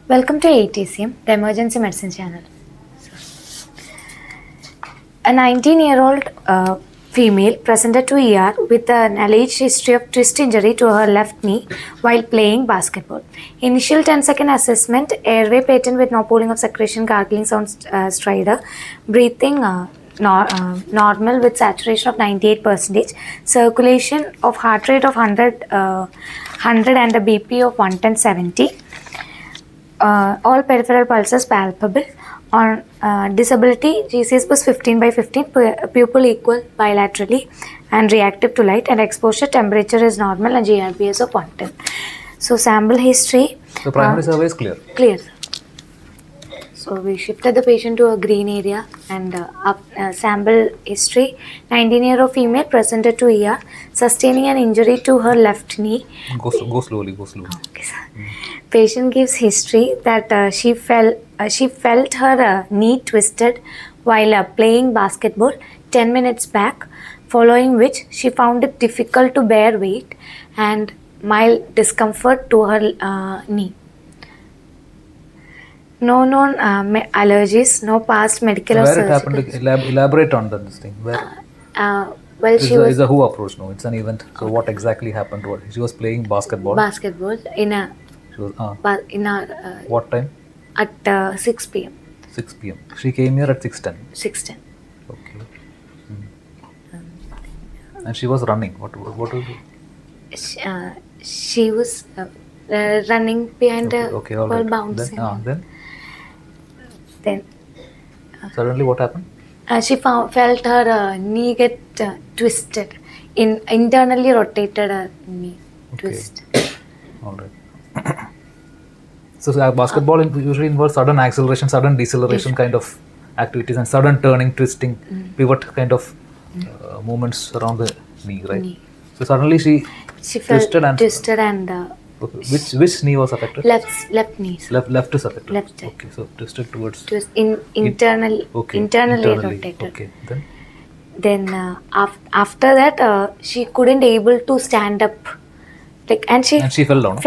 Welcome to ATCM, the Emergency Medicine Channel. A 19-year-old female presented to ER with an alleged history of twist injury to her left knee while playing basketball. Initial 10-second assessment, airway patent with no pooling of secretion, gargling sound stridor, breathing normal with saturation of 98%, circulation of heart rate of 100 and a BP of 110/70. All peripheral pulses palpable. On disability, GCS was 15/15, pupil equal bilaterally and reactive to light, and exposure temperature is normal and GRPS of 110. So sample history. The primary survey is clear. Clear. So we shifted the patient to a green area and sample history. 19-year-old female presented to ER, sustaining an injury to her left knee. Go slowly. Okay, sir. Patient gives history that she felt her knee twisted while playing basketball 10 minutes back, following which she found it difficult to bear weight and mild discomfort to her knee. No known allergies, no past medical or surgical. Where it happened? Elaborate on this thing. Where? Well, she was... Is a who approach? No, it's an event. So okay. What exactly happened? She was playing basketball. Basketball in a... She was, what time? At 6 p.m. 6 p.m. She came here at 6:10. 6:10. Okay. And she was running. What was it? She was running behind all ball right. bouncing. Then suddenly what happened? She felt her knee get twisted. Internally rotated her knee. Twist. All right. So basketball usually involves sudden acceleration, sudden deceleration kind of activities, and sudden turning, twisting, pivot kind of movements around the knee, right? Knee. So suddenly she twisted and okay. Which knee was affected? Left knee. Left is affected. Left side. Okay, so twisted towards internally rotated. Okay, then after that she couldn't able to stand up, and she fell down.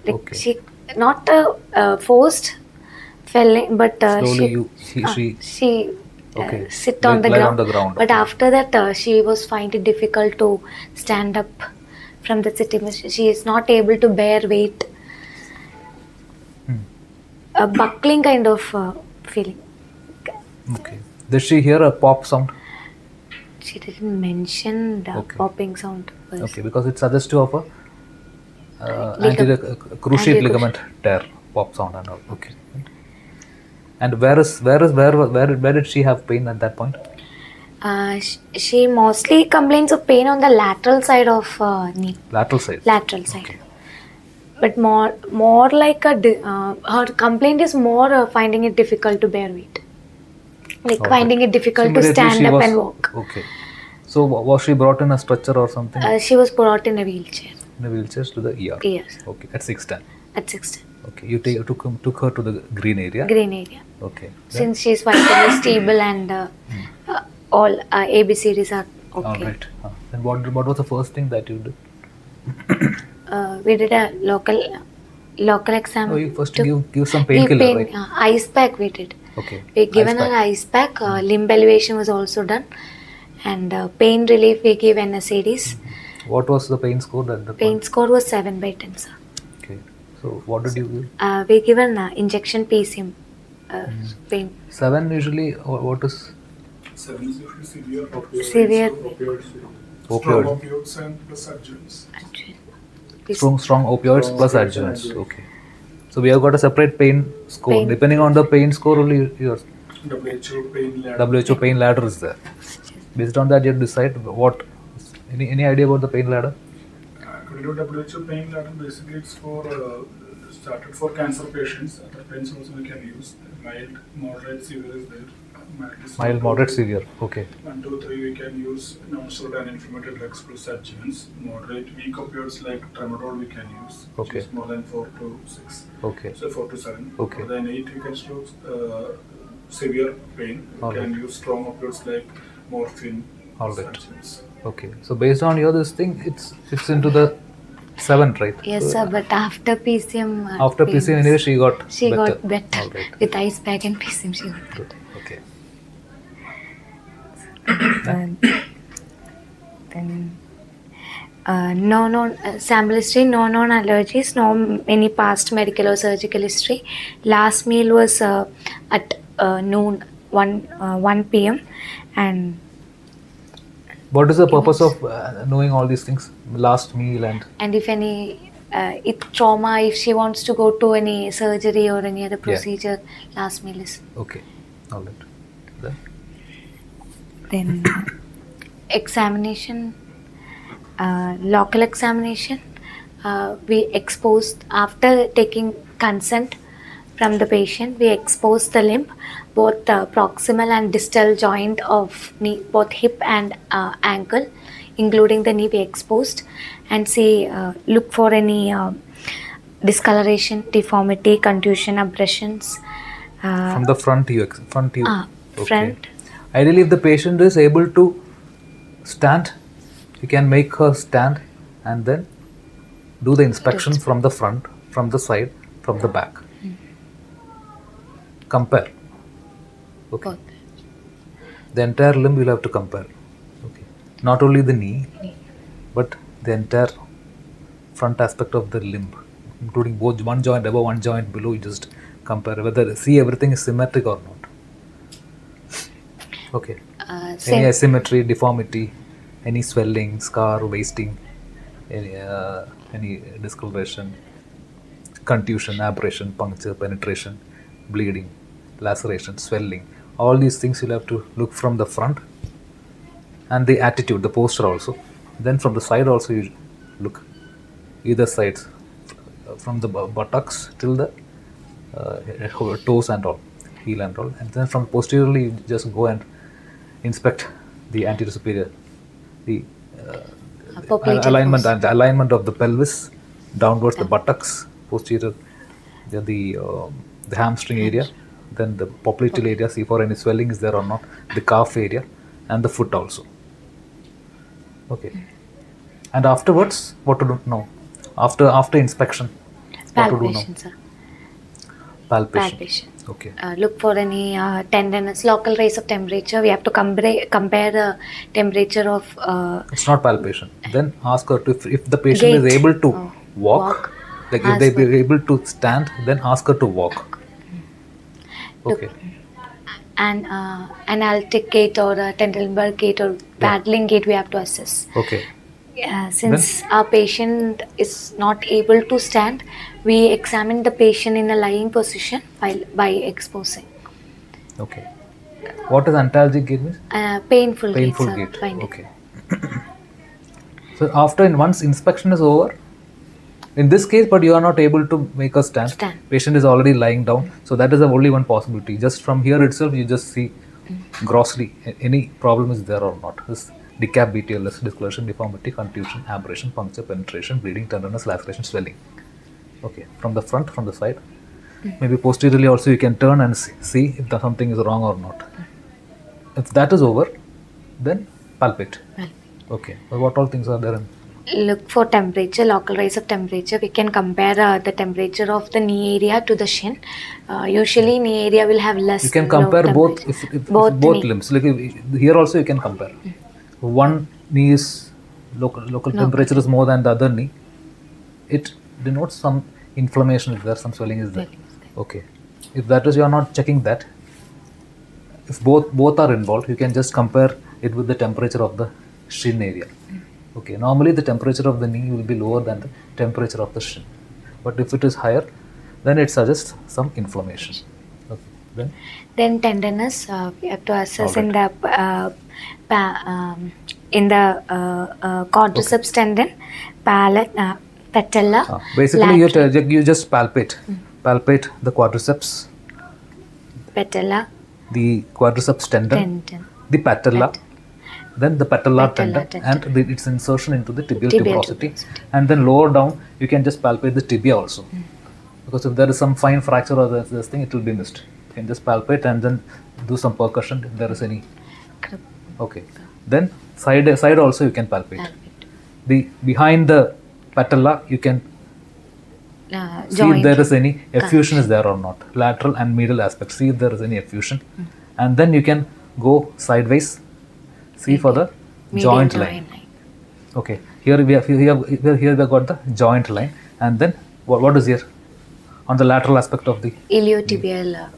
Okay. She not forced falling, but slowly she okay. sit on the ground. But after that she was finding it difficult to stand up from the sitting. She is not able to bear weight. A buckling kind of feeling. Okay. Did she hear a pop sound? She didn't mention the popping sound. Okay, because it suggests of a cruciate ligament tear, pop sound and all. Okay. And where did she have pain at that point? She mostly complains of pain on the lateral side of knee. Lateral side. Okay. But more like her complaint is more finding it difficult to bear weight. Finding it difficult to stand up and walk. Okay. So was she brought in a stretcher or something? She was brought in a wheelchair. In a wheelchair to the ER? Yes. Okay. At 6:10? At 6:10. Okay. You took her to the green area? Green area. Okay. Since she is vitally stable and all ABCDs are okay. All right. And what was the first thing that you did? We did a local exam. Oh, you first give some painkiller, right? Ice pack we did. Okay. We given her ice pack. Limb elevation was also done, and pain relief we gave NSAIDs. What was the pain score at the pain score was 7/10, sir. Okay. So what did you give? We given injection PCM pain. 7 usually. What is? 7 is usually severe opioids. Severe Strong opioids and plus adjuvants. Strong opioids plus adjuvants. Okay. So we have got a separate pain score. Depending on the pain score, only your WHO pain ladder is there. Based on that, you decide what. Any idea about the pain ladder? According to WHO pain ladder, basically it's for started for cancer patients. Other pains also we can use. Mild, moderate, severe is there. Mild, moderate, severe. Okay. 1, 2, 3 we can use non-steroidal inflammatory drugs plus adjuvants. Moderate, weak opioids like tramadol we can use. Okay. Which is more than 4 to 6. Okay. So 4 to 7. Okay. More than 8 we can use severe pain. We can use strong opioids like morphine. All right. Okay. So based on this thing, it fits into the 7, right? Yes, sir. But after PCM, After PCM, anyway, she got got better. All right. With ice pack and PCM, she got Good. Okay. better. Then no known sample history, no known allergies, no any past medical or surgical history. Last meal was at noon, 1 p.m. and What is the purpose of knowing all these things? Last meal and if any if trauma, if she wants to go to any surgery or any other procedure, last meal is okay. All right. then examination, local examination. We exposed after taking consent from the patient. We exposed the limb, both proximal and distal joint of knee, both hip and ankle, including the knee. We exposed and see look for any discoloration, deformity, contusion, abrasions. From the front view. Front. Ideally, if the patient is able to stand, you can make her stand and then do the inspection from the front, from the side, from the back. Compare. Okay. Both. The entire limb you'll have to compare. Okay. Not only the knee, but the entire front aspect of the limb, including both one joint above, one joint below. You just compare whether see everything is symmetric or not. Okay. Any asymmetry, deformity, any swelling, scar, wasting, any discoloration, contusion, abrasion, puncture, penetration, bleeding, laceration, swelling. All these things you'll have to look from the front, and the attitude, the posture also. Then from the side also you look either sides, from the buttocks till the toes and all, heel and all. And then from posteriorly you just go and inspect the anterior superior, the alignment of the pelvis downwards, the buttocks, posterior, the hamstring area, then the popliteal area, see for any swelling is there or not, the calf area, and the foot also. Okay. And afterwards, what to do now? After inspection, what to do now? Palpation, sir. Palpation. Okay. Look for any tenderness, local rise of temperature. We have to compare the temperature of. It's not palpation. Then ask her to, if the patient is able to walk, like if they be able to stand, then ask her to walk. Okay. An analytic gait or a Trendelenburg gait or paddling gait we have to assess. Okay. Since our patient is not able to stand, we examine the patient in a lying position by exposing. Okay. What is antalgic gait means? Painful gait. Finding. Okay. So once inspection is over, in this case, but you are not able to make her stand. Patient is already lying down. So that is the only one possibility. Just from here itself, you just see grossly any problem is there or not. This decap, BTLS, discoloration, deformity, contusion, abrasion, puncture, penetration, bleeding, tenderness, laceration, swelling. Okay, from the front, from the side. Maybe posteriorly also you can turn and see if something is wrong or not. If that is over, then palpate. Okay, but what all things are there? Look for temperature, local rise of temperature. We can compare the temperature of the knee area to the shin. Usually knee area will have less. You can compare both limbs. Like here also you can compare. One knee is local temperature is more than the other knee. It denotes some inflammation is there, some swelling is there. Okay. If that is, you are not checking that. If both are involved, you can just compare it with the temperature of the shin area. Okay. Normally the temperature of the knee will be lower than the temperature of the shin. But if it is higher, then it suggests some inflammation. Okay. Then tenderness, we have to assess in the quadriceps tendon, patella. Basically, you just palpate the quadriceps, patella, the quadriceps tendon, the patella, then the patellar tendon, and its insertion into the tibial tuberosity, and then lower down you can just palpate the tibia also, because if there is some fine fracture or this thing, it will be missed. You can just palpate and then do some percussion if there is any. Okay. Then side also you can palpate. The behind the patella, you can see if joint. there is any effusion is there or not. Lateral and medial aspect, see if there is any effusion. And then you can go sideways, see for the Medial joint line. Okay, here we have got the joint line. And then what is here on the lateral aspect of the Iliotibial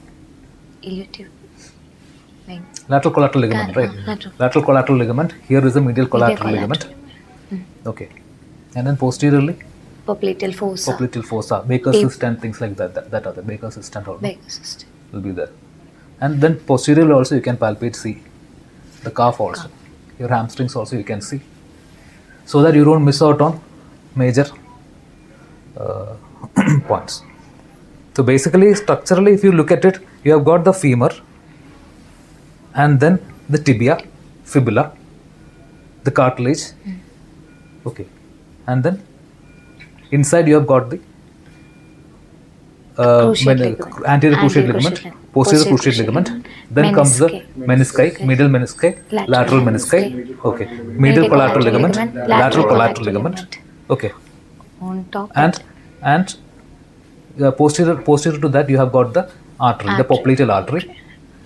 line. lateral collateral ligament, right? Lateral collateral ligament. Here is the medial collateral ligament. Okay, and then posteriorly Popliteal fossa. popliteal fossa, Baker's cyst and things like that. That are the Baker's cyst and all Baker's cyst. will be there. And then posteriorly also you can palpate, see the calf also. Your hamstrings also you can see, so that you don't miss out on major points. So basically, structurally, if you look at it, you have got the femur, and then the tibia, fibula, the cartilage. Okay, and then inside you have got the Cruciate ligament. anterior cruciate ligament, posterior cruciate ligament. Then comes the menisci, medial menisci, lateral menisci. Okay, medial collateral ligament, lateral collateral ligament. Okay, On top. and posterior to that you have got the artery, the popliteal artery.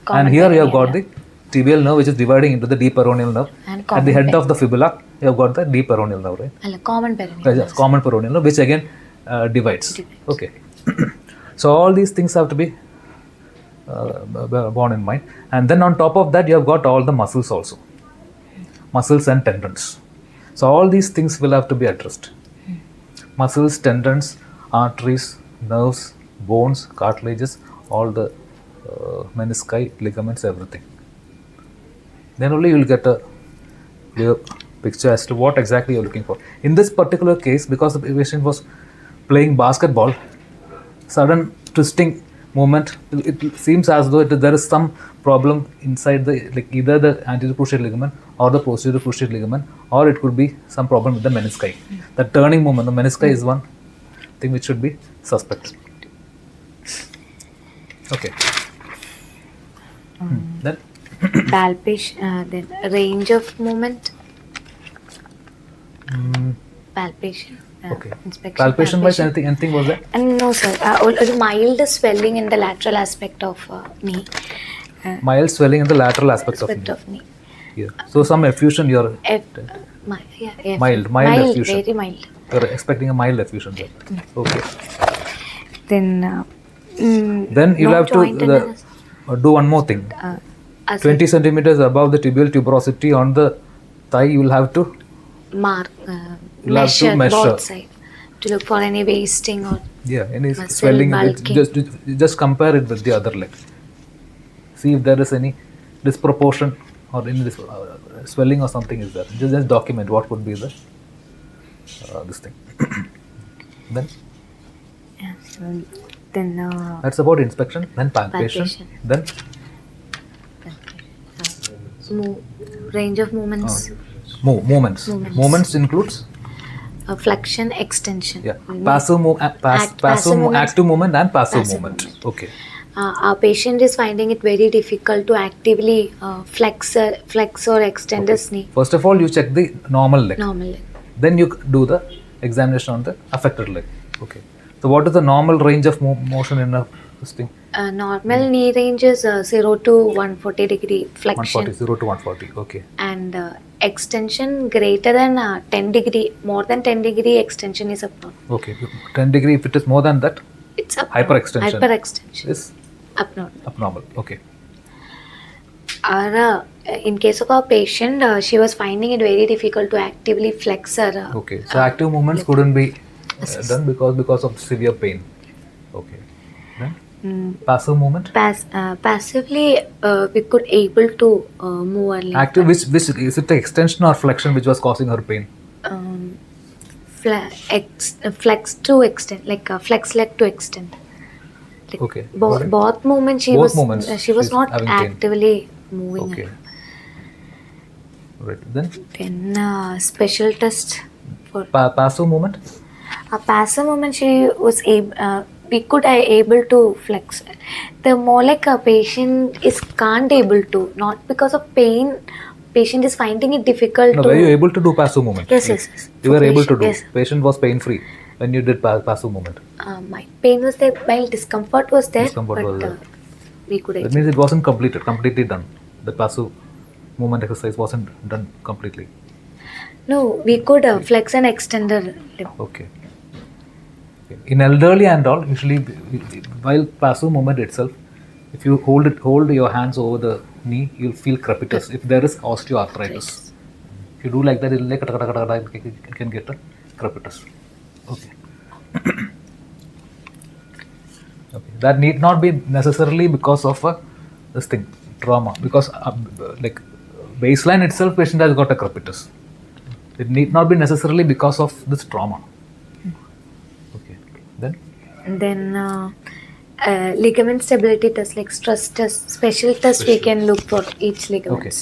And here you have got the tibial nerve, which is dividing into the deep peroneal nerve. And At the head of the fibula, you have got the deep peroneal nerve, right? Common peroneal. Yes, common peroneal nerve, which again divides. Okay. So all these things have to be borne in mind. And then on top of that, you have got all the muscles also, muscles and tendons. So all these things will have to be addressed. Muscles, tendons, arteries, nerves, bones, cartilages, all the menisci, ligaments, everything. Then only you will get a clear picture as to what exactly you are looking for. In this particular case, because the patient was playing basketball, sudden twisting movement, it seems as though there is some problem inside the, like either the anterior cruciate ligament or the posterior cruciate ligament, or it could be some problem with the menisci. The turning movement, the menisci is one thing which should be suspected. Okay. Then Palpation. Then range of movement. Palpation. okay. Inspection. Palpation wise, anything was there? No, sir. A mild swelling in the lateral aspect of knee. Mild swelling in the lateral aspect of Aspect knee. of knee. Here. So some effusion you're mild effusion. Very mild. You're expecting a mild effusion there. Okay. Then You'll no have to joint analysis. do one more thing. 20 centimeters above the tibial tuberosity on the thigh, you will have to mark, You'll have to measure both sides to look for any wasting or any muscle swelling. bulking. Just compare it with the other leg. See if there is any disproportion or any swelling or something is there. Just document what could be the this thing. then That's about inspection. Then palpation. Then range of movements. movements. Movements includes Flexion, extension. passive active movement and passive movement. Okay. Our patient is finding it very difficult to actively flex or extend his knee. First of all, you check the normal leg. Normally. Then you do the examination on the affected leg. Okay. So what is the normal range of motion in this thing? Normal knee range is 0 to 140 degree flexion. 140, 0 to 140. Okay. And extension greater than 10 degree, more than 10 degree extension is abnormal. Okay. 10 degree, if it is more than that, It's abnormal. hyperextension. Hyperextension Is abnormal. abnormal. Okay. In case of our patient, she was finding it very difficult to actively flex her. Okay. So active movements couldn't be done because of severe pain. Okay. Then passive movement. Passively, we could able to move her leg. Active, which is it the extension or flexion which was causing her pain? Flex to extend, like flex leg to extend. Like Okay. both movements she Both was movements she was she's not having pain. actively moving. Okay. Right. Then Then special test for passive movement. a passive movement, she was we could able to flex. The more like a patient is can't able to, not because of pain. patient is finding it difficult No, to... were you able to do passive movement? Yes, Like, yes, yes. You were For able to patient, do. yes. Patient was pain free when you did passive movement. My pain was there, while discomfort was there, Discomfort but was there. we could That means it wasn't completely done. The passive movement exercise wasn't done completely. No, we could flex and extend the limb. Okay. In elderly and all, usually while passive movement itself, if you hold your hands over the knee, you'll feel crepitus. If there is osteoarthritis, if you do like that, it'll like you can get a crepitus. Okay. Okay. That need not be necessarily because of this thing trauma, because like baseline itself, patient has got a crepitus. It need not be necessarily because of this trauma. Okay. Then ligament stability test, like stress test, special test we can look for each ligament. Okay.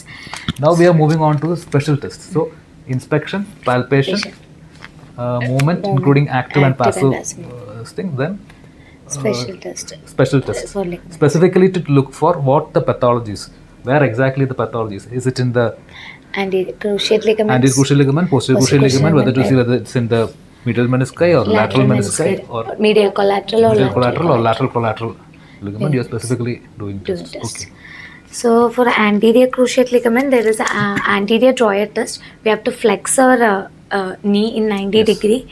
Now we are moving on to the special tests. So inspection, palpation, movement, including active and passive thing. Then Special test. special test, For ligament. specifically to look for what the pathology is. Where exactly the pathology is. Is it in the Anterior cruciate ligaments. anterior cruciate ligament, posterior cruciate Posterior ligament, whether to ligament, see whether it's in the medial menisci or lateral menisci or medial collateral or medial collateral or lateral lateral collateral ligament. You are specifically doing tests. test. Okay. So for anterior cruciate ligament, there is an anterior drawer test. We have to flex our knee in 90 degree,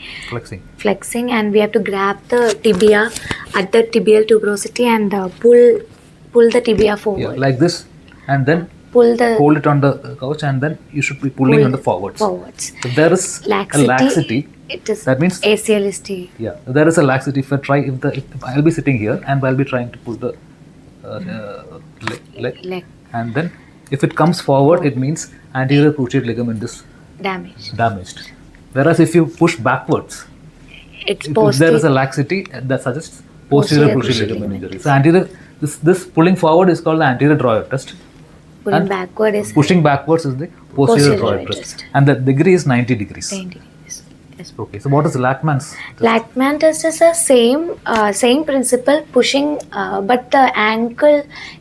Flexing. and we have to grab the tibia at the tibial tuberosity and pull the tibia forward. Yeah, like this, and then Pull the hold it on the couch, and then you should be pulling on the forwards. If there is a laxity, it is that means ACL is T. yeah, there is a laxity. If I'll be sitting here and I'll be trying to pull the leg, and then if it comes forward, it means anterior cruciate ligament is damaged. Whereas if you push backwards, It's if there is a laxity, that suggests posterior cruciate ligament injury. So anterior, this pulling forward is called the anterior drawer test. pulling and backward is Pushing backwards is the posterior drawer drawer test. test. And the degree is 90 degrees. 90 degrees. Yes. Okay, so what is Lachman's test? Lachman test is the same principle, pushing, but the ankle,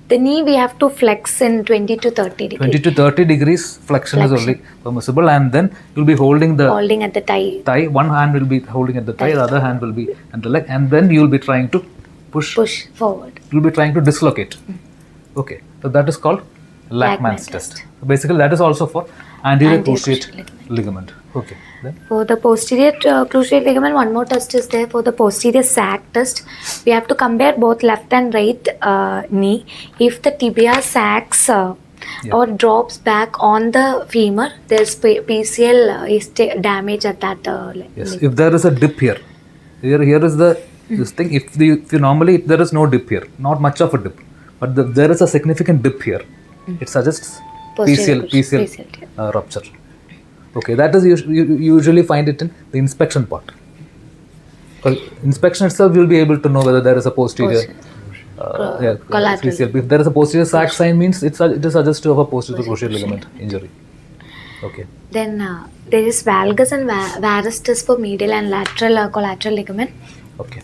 the knee we have to flex in 20 to 30 degrees. 20 to 30 degrees flexion is only permissible, and then you'll be holding Holding at the thigh. One hand will be holding at the thigh, the other hand will be at the leg, and then you'll be trying to push forward. You'll be trying to dislocate. Okay, so that is called Lachman's test. So basically, that is also for anterior cruciate ligament. Okay. Then For the posterior cruciate ligament, one more test is there. For the posterior sac test, we have to compare both left and right knee. If the tibia sags or drops back on the femur, there's PCL is damage at that yes, leg. if there is a dip here is this thing. If there is no dip here, not much of a dip, but there is a significant dip here. It suggests PCL rupture. Okay, that is you usually find it in the inspection part. Because inspection itself, you'll be able to know whether there is a posterior collateral. PCL. If there is a posterior sac sign, means it is suggestive of a posterior cruciate ligament injury. Okay. Then there is valgus and varus test for medial and lateral collateral ligament. Okay.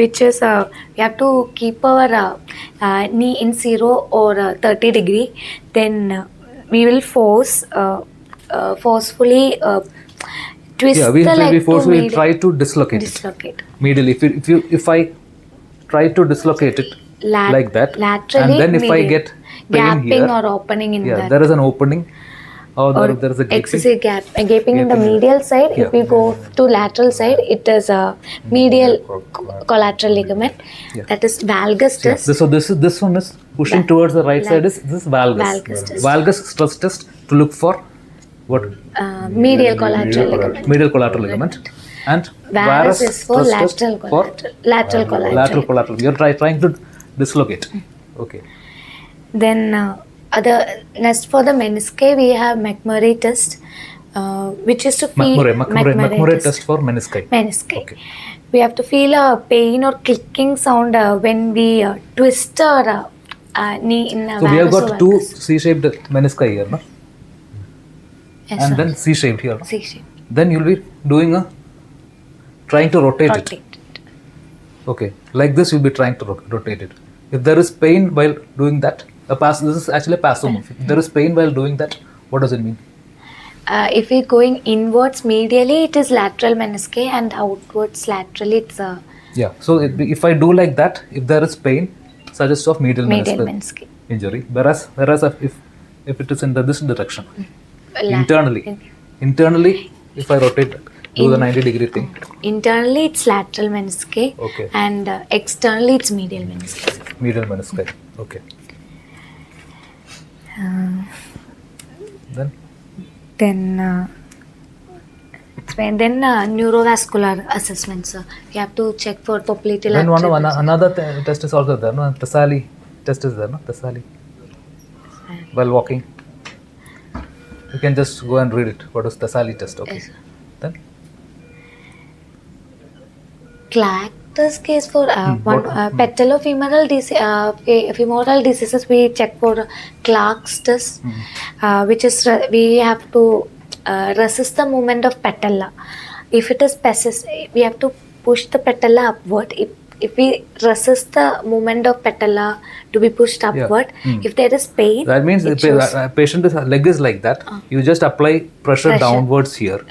Which is we have to keep our knee in 0 or 30 degree. Then we will forcefully twist Yeah, the leg we forcefully to try to dislocate it. Medially, if I try to dislocate it like that, laterally, and then if I medial. get pain Gapping here, or opening in that. there is an opening, or there is a excessive gaping in the medial side. If we go to lateral side, it is a medial collateral ligament. That is valgus test. So this one is pushing towards the right side. Is this valgus? Valgus test. Valgus stress test to look for what? Medial collateral ligament. Medial collateral ligament. And Varus is for stress test lateral collateral. Lateral collateral. Lateral collateral. You're trying to dislocate. Okay. Then next for the menisci, we have McMurray test, which is to feel McMurray test for menisci. Okay. We have to feel a pain or clicking sound when we twist our knee in a So we have got two C-shaped menisci here, no? Yes, and sir. then C-shaped here. C-shape. Then you'll be trying to rotate it. Okay, like this you'll be trying to rotate it. If there is pain while doing that, this is actually a passive move. If there is pain while doing that, What does it mean? If we're going inwards medially, it is lateral menisci, and outwards laterally, it's Yeah. So if I do like that, if there is pain, suggests of medial medial meniscal menisci. injury. Whereas if it is in this direction, La- internally, if I rotate that, do the 90-degree thing. Internally, it's lateral menisci, Okay. and externally, it's medial menisci. Medial menisci. Okay. Then Then neurovascular assessments. You have to check for popliteal then artery. another test is also there. No, Tasali test is there. No, Tasali. While walking, you can just go and read it. What is Tasali test? Okay. Yes. Then Clactus case for patellofemoral femoral diseases, we check for Clark's test, which is we have to resist the movement of patella. If it is persist, we have to push the patella upward. If we resist the movement of patella to be pushed upward, if there is pain, that means the patient's leg is like that. You just apply pressure downwards here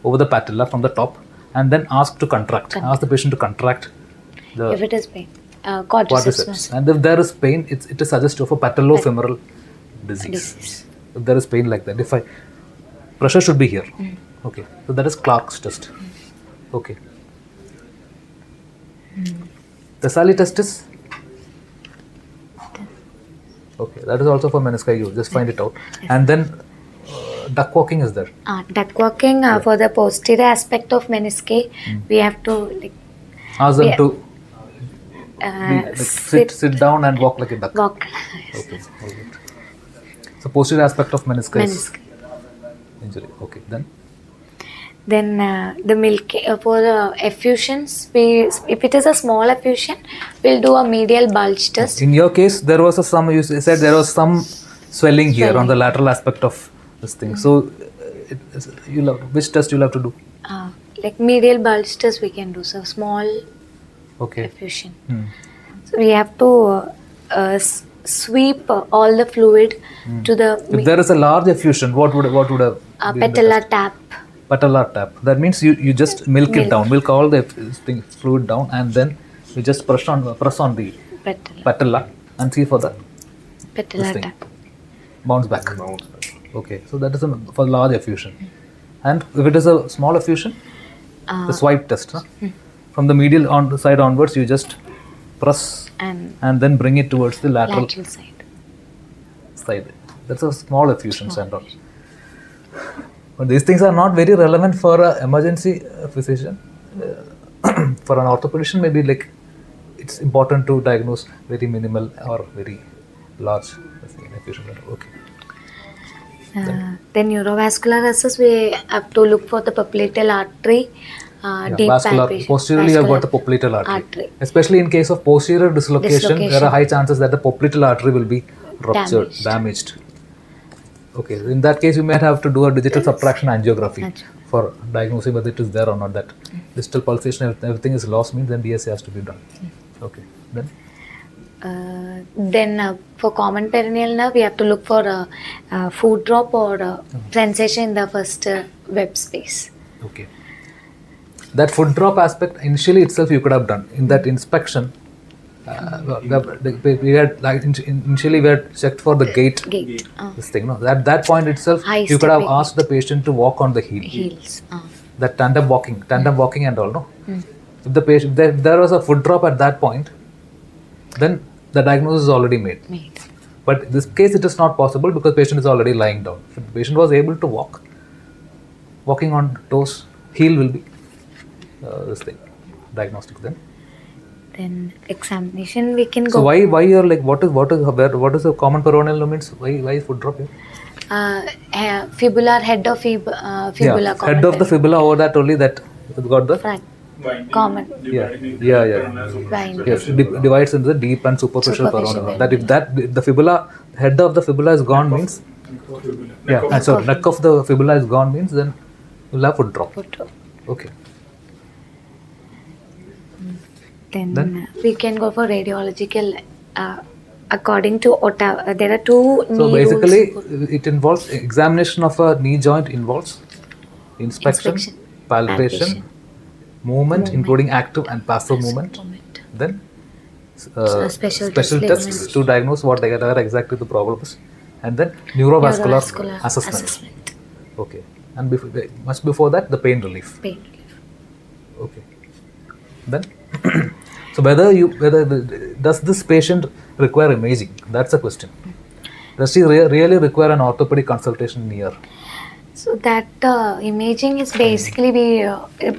over the patella from the top, and then ask to contract. Ask the patient to contract the if it is pain, quadriceps muscle. And if there is pain, it is suggestive of a patellofemoral disease. If there is pain like that, pressure should be here. Okay, so that is Clark's test. Okay. Tasali test is? Okay, that is also for menisci. You just find it out. And then duck walking is there. Duck walking for the posterior aspect of menisci, we have to ask them to sit down and walk like a duck. Walk. Okay. So posterior aspect of meniscus injury. Okay. Then the milk for the effusions, if it is a small effusion, we'll do a medial bulge test. In your case, there was you said there was some swelling here on the lateral aspect of this thing. So which test you'll have to do? Like medial bulge test we can do. So small effusion. So we have to sweep all the fluid to the. If there is a large effusion, what would have? Patellar tap. Patellar tap. That means you just milk it down, milk all the fluid down, and then you just press on the patella and see for the patellar tap. Bounce back. Okay, so that is for large effusion. And if it is a small effusion, the swipe test. From the medial side onwards, you just press and then bring it towards the lateral side. That's a small effusion center. But these things are not very relevant for an emergency physician. For an orthopedician, maybe it's important to diagnose very minimal or very large effusion. Okay. Then neurovascular assess, we have to look for the popliteal artery. Deep palpation. Posteriorly, you have got the popliteal artery. Especially in case of posterior dislocation, there are high chances that the popliteal artery will be ruptured, damaged. Okay, in that case, you might have to do a digital subtraction angiography for diagnosing whether it is there or not. That distal pulsation, everything is lost, means then DSA has to be done. Okay, then for common perineal nerve, we have to look for a foot drop or sensation in the first web space. Okay. That foot drop aspect initially itself you could have done in that inspection. We had initially we had checked for the gait. This thing, no. At that point itself, you could have asked the patient to walk on the heels. That tandem walking and all, no. If the patient, if there was a foot drop at that point, then the diagnosis is already made. But in this case, it is not possible because patient is already lying down. If the patient was able to walking on toes, heel will be this thing, diagnostic then. Then examination we can go. So why you're what is the common peroneal movements? Why foot drop here? Fibular head of fibula. Head of the fibula over that only that got the common. Yes, divides into the deep and superficial peroneal. That if the fibula head of the fibula is gone means neck of the fibula is gone means then you'll have foot drop. Okay. Then we can go for radiological according to Ottawa, there are two So knee basically, rules. it involves examination of a knee joint involves inspection, palpation, movement, including active and passive movement, then Special special tests to diagnose what exactly the problem is, and then neurovascular assessment. Okay, and much before that, the pain relief. Okay, then so does this patient require imaging? That's a question. Does he really require an orthopedic consultation near? So that imaging is basically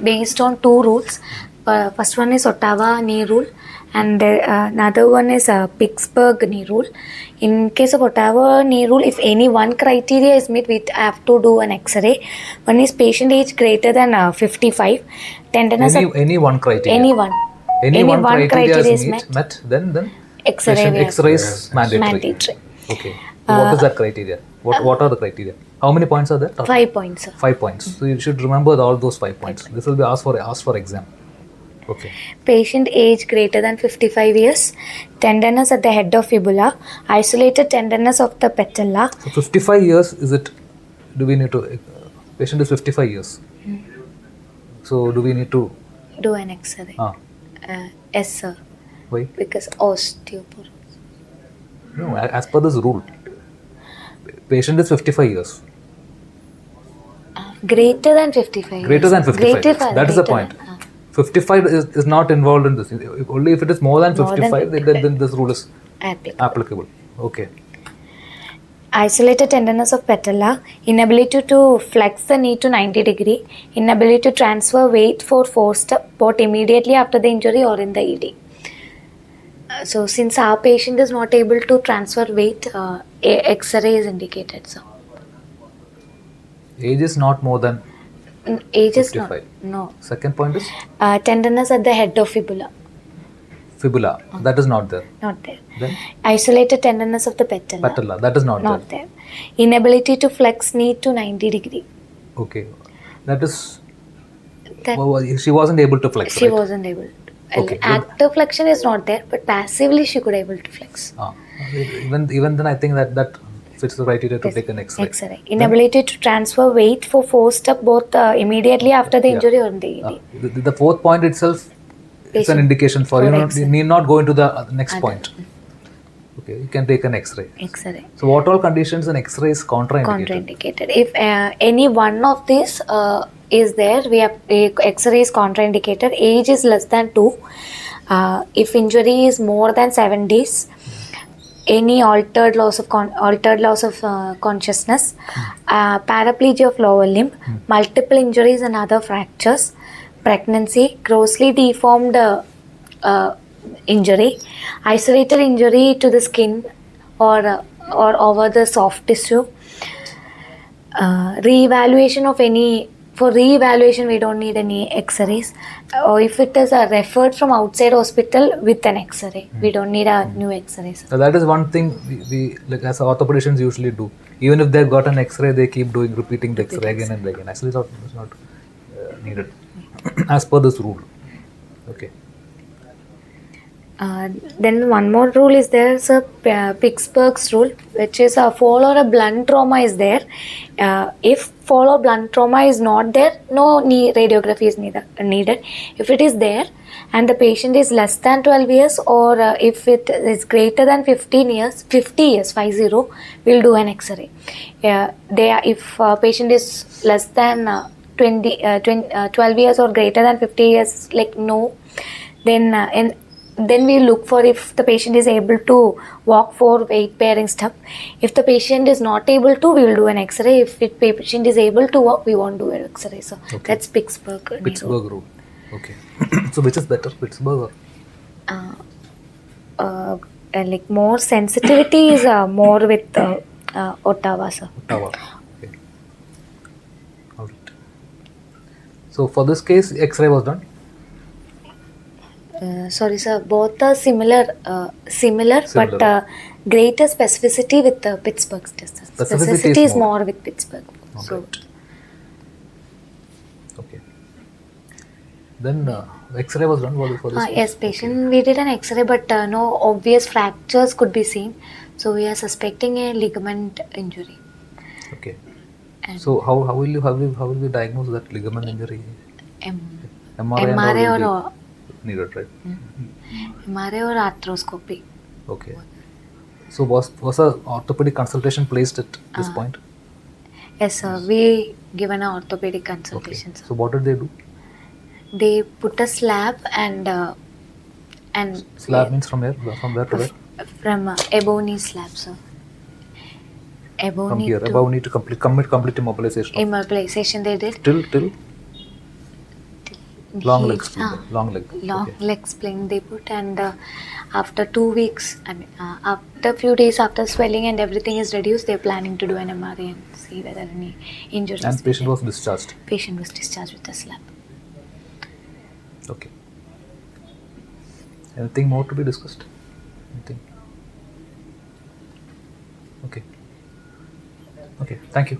based on two rules. First one is Ottawa knee rule, and another one is Pittsburgh knee rule. In case of Ottawa knee rule, if any one criteria is met, we have to do an X-ray. One is patient age greater than 55. Tenderness. Any one criteria. Any one criteria is met, then X-ray is mandatory. Okay. So what is that criteria? What are the criteria? How many points are there? 5 points. 5 points. So you should remember all those 5 points. This will be asked for exam. Okay. Patient age greater than 55 years, tenderness at the head of fibula, isolated tenderness of the patella. So 55 years, do we need to, patient is 55 years. So do we need to do an X-ray? Yes, sir. Why? Because osteoporosis. No, as per this rule, patient is 55 years. Greater than 55. Greater than 55. That is the point. 55 is not involved in this. Only if it is more than 55, then this rule is applicable. Okay. Isolated tenderness of patella, inability to flex the knee to 90 degree, inability to transfer weight for forced both immediately after the injury or in the ED. So since our patient is not able to transfer weight, X-ray is indicated. So age is not more than age 55. is not. No. Second point is tenderness at the head of fibula. Fibula. That is not there. Not there. Then isolated tenderness of the patella. Patella. That is not there. Inability to flex knee to 90 degree. Okay. That is. She wasn't able to flex. She wasn't able. Okay. Active flexion is not there, but passively she could able to flex. Even then, I think that fits the criteria to take an X-ray. X-ray. Inability to transfer weight for forced up both immediately after the injury or in the ED. The fourth point itself is an indication for you need not go into the next point. Okay, you can take an X-ray. X-ray. So what all conditions an X-ray is contraindicated? If any one of these is there, we have X-ray is contraindicated. Age is less than 2. If injury is more than 7 days, any altered loss of consciousness, paraplegia of lower limb, multiple injuries and other fractures, pregnancy, grossly deformed injury, isolated injury to the skin or over the soft tissue, re-evaluation of any. For re-evaluation, we don't need any X-rays. Or if it is referred from outside hospital with an X-ray, we don't need a new X-rays. So that is one thing we like as orthopedicians usually do. Even if they've got an X-ray, they keep repeating the X-ray again and again. Actually, it's not needed as per this rule. Okay. Then one more rule is there, so Pittsburgh's rule, which is a fall or a blunt trauma is there. If fall or blunt trauma is not there, no radiography is needed. If it is there and the patient is less than 12 years or if it is greater than 50 years, we'll do an X-ray. If patient is less than 12 years or greater than 50 years, like no, then we look for if the patient is able to walk for weight bearing stuff. If the patient is not able to, we will do an X-ray. If the patient is able to walk, we won't do an X-ray. So that's Pittsburgh rule. Okay. So which is better, Pittsburgh or? Like more sensitivity is more with Ottawa, sir. Ottawa. Okay. All right. So for this case, X-ray was done. Sorry, sir. Both are similar. But greater specificity with the Pittsburgh test. Specificity is more with Pittsburgh. Okay. So. Okay. Then X-ray was done for this. Yes, patient. We did an X-ray, but no obvious fractures could be seen. So we are suspecting a ligament injury. Okay. And So how will you diagnose that ligament injury? MRI and all MRI will or be needed, right? MRI or arthroscopy. Okay. So was a orthopedic consultation placed at this point? Yes, sir. We given an orthopedic Okay. consultation. Sir. So what did they do? They put a slab and Slab means from where? From where to where? from ebony slab, sir. From Ebony here, to above need to complete immobilization. immobilization they did. Till long legs, Ah, long leg. long Okay. leg splint they put, and after 2 weeks, after few days after swelling and everything is reduced, they're planning to do an MRI and see whether any injuries. And were patient there. was discharged. Patient was discharged with a slab. Okay. Anything more to be discussed? Anything? Okay. Okay. Thank you.